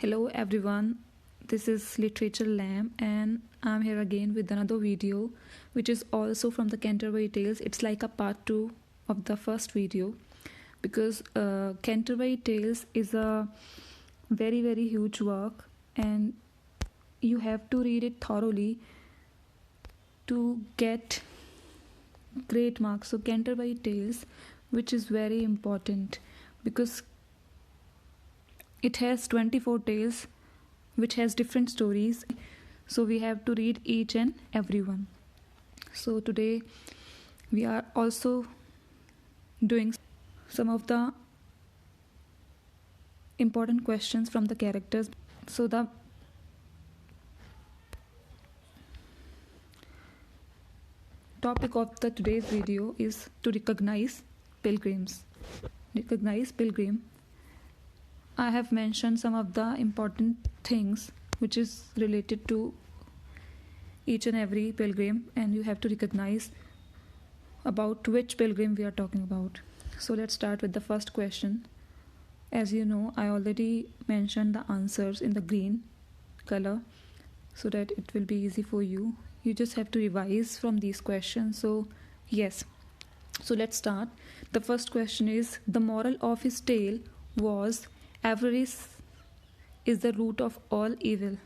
Hello everyone, this is Literature Lamb and I'm here again with another video which is also from the Canterbury Tales. It's like a part 2 of the first video because Canterbury Tales is a very huge work and you have to read it thoroughly to get great marks. So Canterbury Tales, which is very important because it has 24 tales which has different stories, so we have to read each and every one. So today we are also doing some of the important questions from the characters. So the topic of the today's video is to recognize pilgrims. Recognize pilgrim. I have mentioned some of the important things which is related to each and every pilgrim, and you have to recognize about which pilgrim we are talking about. So let's start with the first question. As you know, I already mentioned the answers in the green color so that it will be easy for you. You just have to revise from these questions. So yes, so let's start. The first question is, the moral of his tale was avarice is the root of all evil.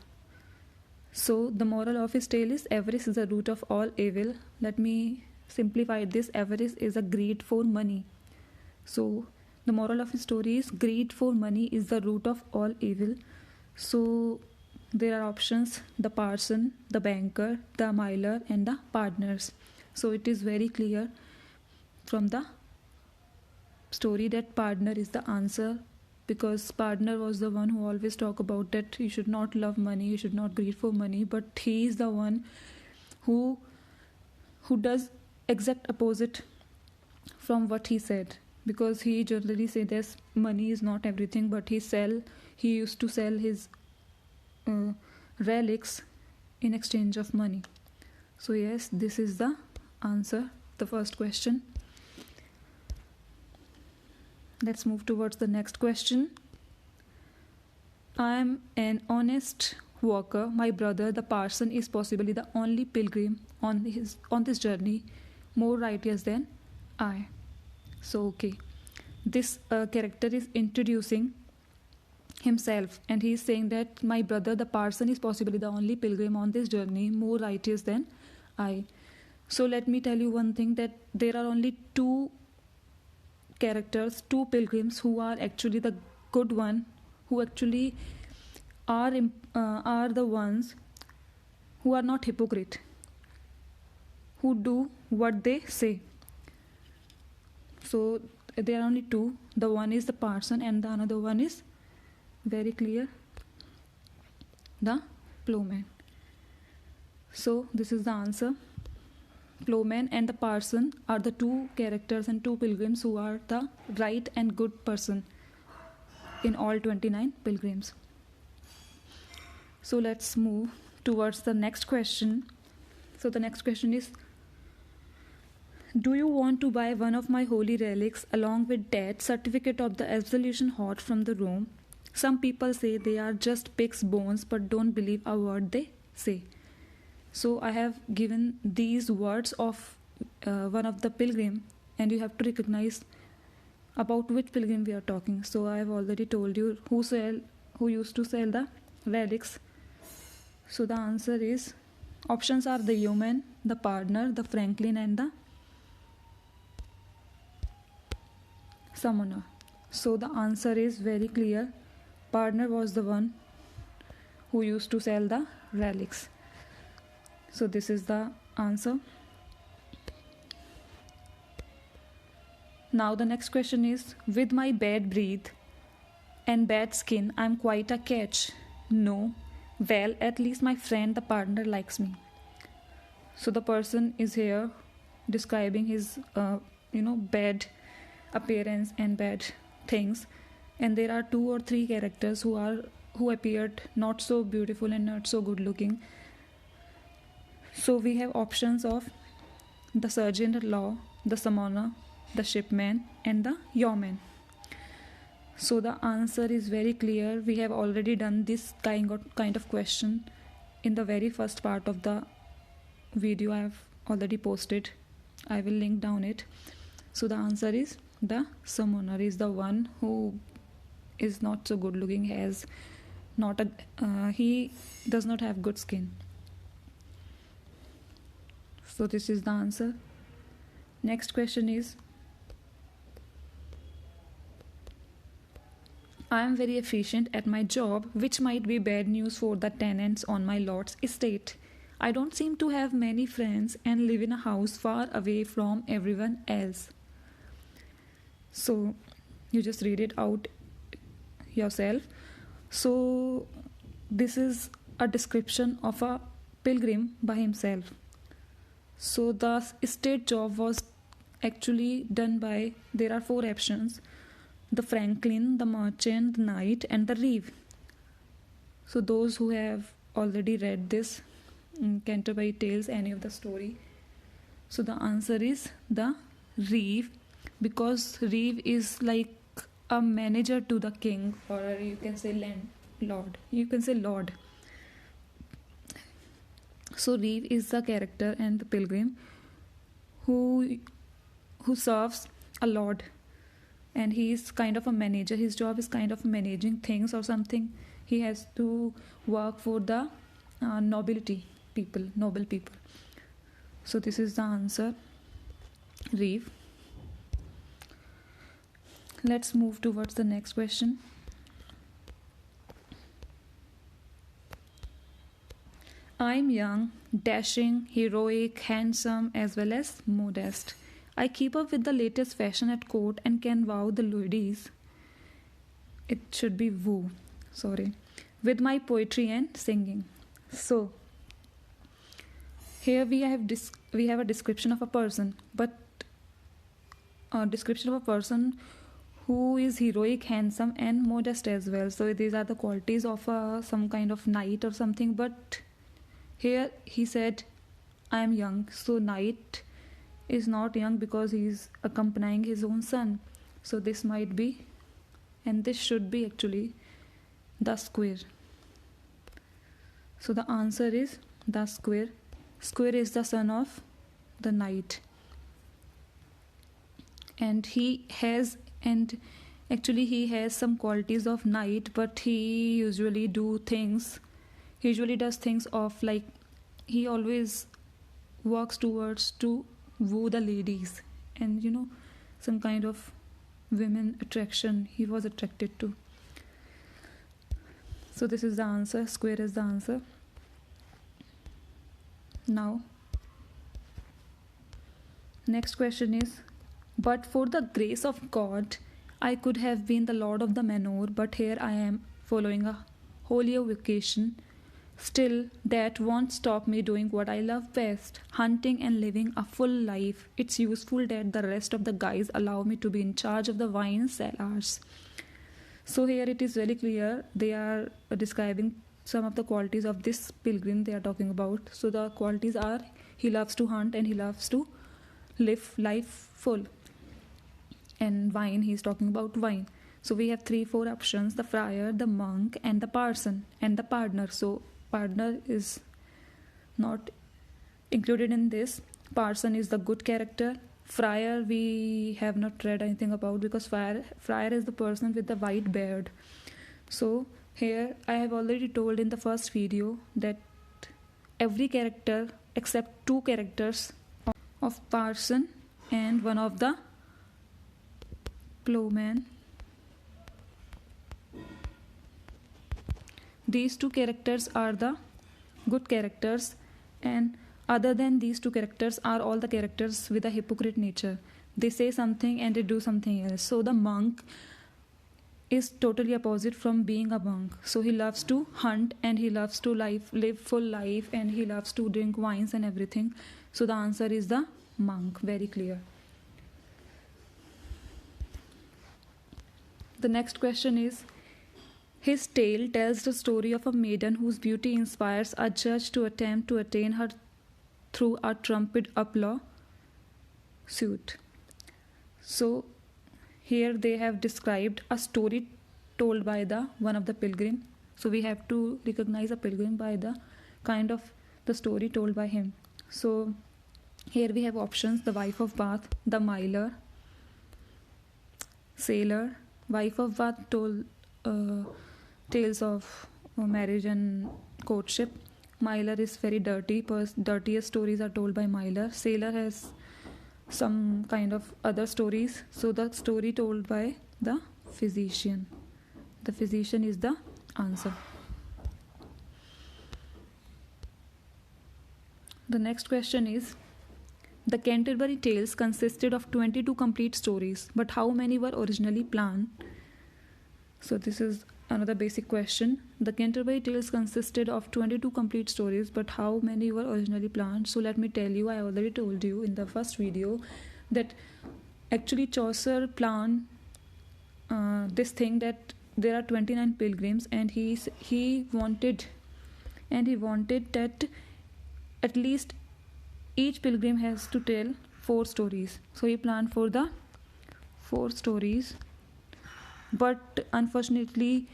So the moral of his tale is avarice is the root of all evil. Let me simplify this. Avarice is a greed for money. So the moral of his story is greed for money is the root of all evil. So there are options: the parson, the banker, the miller and the partners. So it is very clear from the story that partner is the answer, because partner was the one who always talk about that you should not love money, you should not greed for money, but he is the one who does exact opposite from what he said, because he generally say that money is not everything, but he used to sell his relics in exchange of money. So yes, this is the answer, the first question. Let's move towards the next question. I am an honest worker. My brother, the parson, is possibly the only pilgrim on this journey, more righteous than I. So okay, this character is introducing himself and he is saying that my brother, the parson, is possibly the only pilgrim on this journey, more righteous than I. So let me tell you one thing, that there are only two characters, two pilgrims who are actually the good one, who actually are the ones who are not hypocrite, who do what they say. So there are only two. The one is the parson and the another one is very clear, the plowman. So this is the answer. Plowman and the parson are the two characters and two pilgrims who are the right and good person in all 29 pilgrims. So let's move towards the next question. So the next question is, do you want to buy one of my holy relics along with that certificate of the absolution hot from the Rome? Some people say they are just pig's bones but don't believe a word they say. So I have given these words of one of the pilgrim, and you have to recognize about which pilgrim we are talking. So I have already told you who used to sell the relics. So the answer is, options are the yeoman, the partner, the franklin and the summoner. So the answer is very clear. Partner was the one who used to sell the relics. So this is the answer. Now the next question is, with my bad breath and bad skin, I'm quite a catch. No. Well, at least my friend, the partner, likes me. So the person is here describing his bad appearance and bad things, and there are 2 or 3 characters who appeared not so beautiful and not so good looking. So we have options of the sergeant at law, the summoner, the shipman and the yeoman. So the answer is very clear. We have already done this kind of question in the very first part of the video I have already posted. I will link down it. So the answer is the summoner is the one who is not so good looking, has not a he does not have good skin. So this is the answer. Next question is, I am very efficient at my job, which might be bad news for the tenants on my lord's estate. I don't seem to have many friends and live in a house far away from everyone else. So you just read it out yourself. So this is a description of a pilgrim by himself. So the estate job was actually done by, there are 4 options: the franklin, the merchant, the knight, and the reeve. So those who have already read this Canterbury Tales, any of the story, so the answer is the reeve, because reeve is like a manager to the king, or you can say landlord, you can say lord. So reeve is the character and the pilgrim who serves a lord, and he is kind of a manager. His job is kind of managing things or something. He has to work for the noble people. So this is the answer, reeve. Let's move towards the next question. I'm young, dashing, heroic, handsome, as well as modest. I keep up with the latest fashion at court and can wow the ladies. It should be woo, sorry, with my poetry and singing. So here we have a description of a person, but a description of a person who is heroic, handsome, and modest as well. So these are the qualities of some kind of knight or something. But here he said, I am young. So knight is not young because he is accompanying his own son. So this might be, and this should be actually, the square. So the answer is the square. Square is the son of the knight, and he has some qualities of knight, but he usually does things of, like, he always works towards to woo the ladies, and some kind of women attraction he was attracted to. So this is the answer. Square is the answer. Now next question is, but for the grace of God I could have been the lord of the manor, but here I am following a holier vocation. Still, that won't stop me doing what I love best, hunting and living a full life. It's useful that the rest of the guys allow me to be in charge of the wine cellars. So here it is very clear. They are describing some of the qualities of this pilgrim they are talking about. So the qualities are, he loves to hunt and he loves to live life full. And wine, he's talking about wine. So we have 3-4 options: the friar, the monk, and the parson, and the pardoner. So pardoner is not included in this. Parson is the good character. Friar we have not read anything about, because friar is the person with the white beard. So here I have already told in the first video that every character except 2 characters of parson and one of the plowman, these 2 characters are the good characters, and other than these 2 characters are all the characters with a hypocrite nature. They say something and they do something else. So the monk is totally opposite from being a monk. So he loves to hunt and he loves to live full life, and he loves to drink wines and everything. So the answer is the monk. Very clear. The next question is, his tale tells the story of a maiden whose beauty inspires a judge to attempt to attain her through a trumped up law suit. So here they have described a story told by the one of the pilgrim. So we have to recognize a pilgrim by the kind of the story told by him. So here we have options: the wife of Bath, the miler, sailor. Wife of Bath told tales of marriage and courtship. Miler is very dirty. Dirtiest stories are told by miler. Sailor has some kind of other stories. So the story told by the physician. The physician is the answer. The next question is: the Canterbury Tales consisted of 22 complete stories, but how many were originally planned? So this is another basic question. The Canterbury Tales consisted of 22 complete stories, but how many were originally planned? So let me tell you, I already told you in the first video that actually Chaucer planned this thing, that there are 29 pilgrims, and he wanted that at least each pilgrim has to tell 4 stories. So he planned for the 4 stories, but unfortunately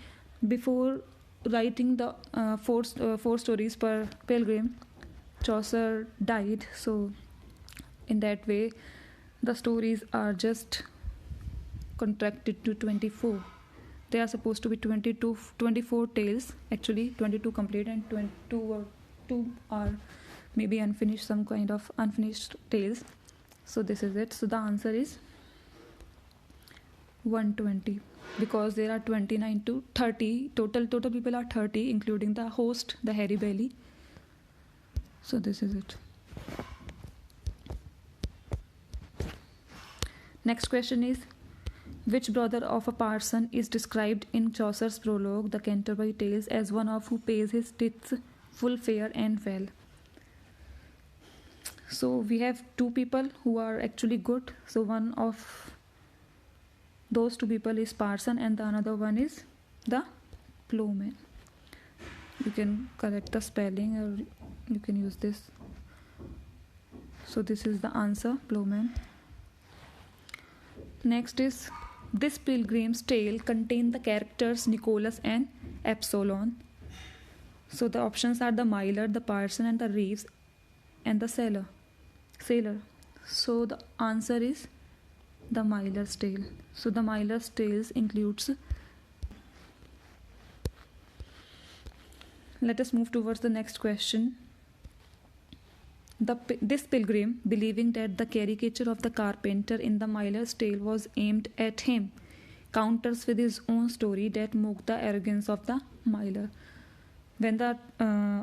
before writing the 4 stories per pilgrim, Chaucer died. So in that way the stories are just contracted to 24. They are supposed to be 24 tales, actually 22 complete and 2 are maybe unfinished, some kind of unfinished tales. So this is it. So the answer is 120, because there are 29 to 30 total people are 30, including the host, the Harry Bailey. So this is it. Next question is: which brother of a parson is described in Chaucer's prologue, The Canterbury Tales, as one of who pays his debts full fair and well? So we have 2 people who are actually good. So one of those 2 people is parson, and the another one is the plowman. You can correct the spelling, or you can use this. So this is the answer, plowman. Next is: this pilgrim's tale contained the characters Nicholas and Absalom. So the options are the miler, the parson, and the reeves, and the sailor. So the answer is the miler's tale. So the miler's tales includes. Let us move towards the next question. This pilgrim, believing that the caricature of the carpenter in the miler's tale was aimed at him, counters with his own story that mocked the arrogance of the miler. When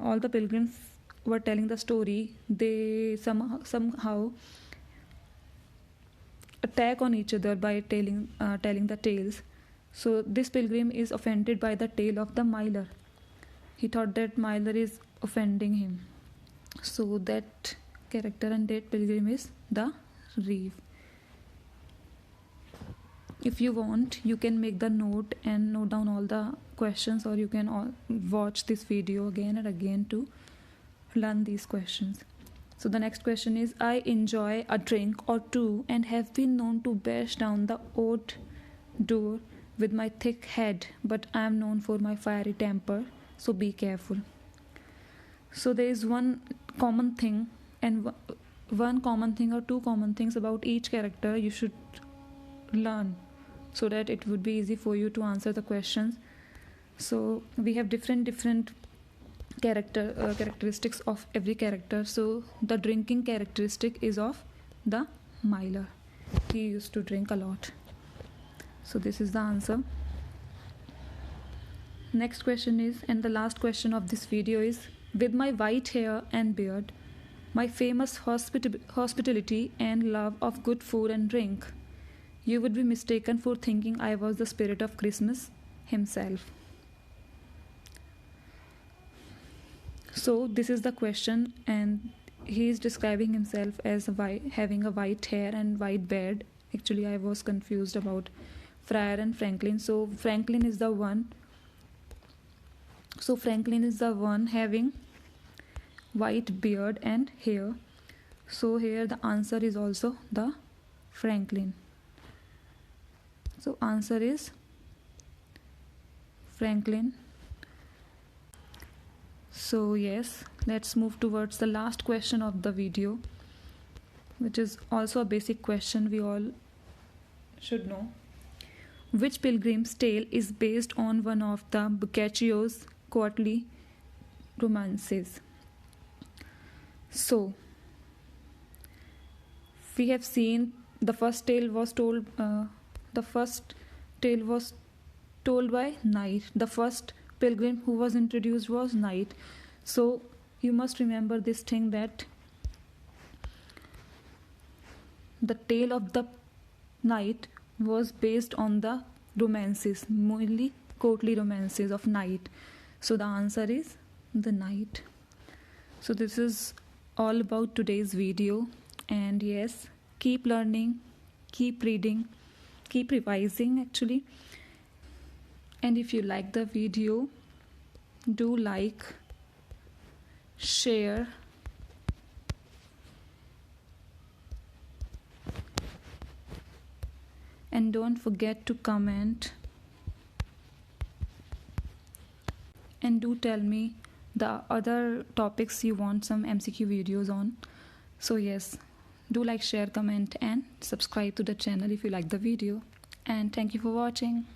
all the pilgrims were telling the story, they somehow attack on each other by telling the tales. So this pilgrim is offended by the tale of the miler. He thought that miler is offending him. So that character and that pilgrim is the reeve. If you want, you can make the note and note down all the questions, or you can watch this video again and again to learn these questions. So the next question is: I enjoy a drink or two and have been known to bash down the odd door with my thick head, but I am known for my fiery temper, so be careful. So there is one common thing, and one common thing or 2 common things about each character you should learn, so that it would be easy for you to answer the questions. So we have different characteristics of every character. So the drinking characteristic is of the miler. He used to drink a lot. So this is the answer. Next question is, and the last question of this video is: with my white hair and beard, my famous hospitality and love of good food and drink, you would be mistaken for thinking I was the spirit of Christmas himself. So this is the question, and he is describing himself as having a white hair and white beard. Actually, I was confused about Friar and Franklin. So Franklin is the one. So Franklin is the one having white beard and hair. So here the answer is also the Franklin. So answer is Franklin. So yes, let's move towards the last question of the video, which is also a basic question we all should know. Which pilgrim's tale is based on one of the Boccaccio's courtly romances? So we have seen the first tale was told by Knight. The first pilgrim who was introduced was Knight. So you must remember this thing, that the tale of the Knight was based on the romances, mainly courtly romances of Knight. So the answer is the Knight. So this is all about today's video, and yes, keep learning, keep reading, keep revising actually. And if you like the video, do like, share, and don't forget to comment, and do tell me the other topics you want some MCQ videos on. So yes, do like, share, comment, and subscribe to the channel if you like the video. And thank you for watching.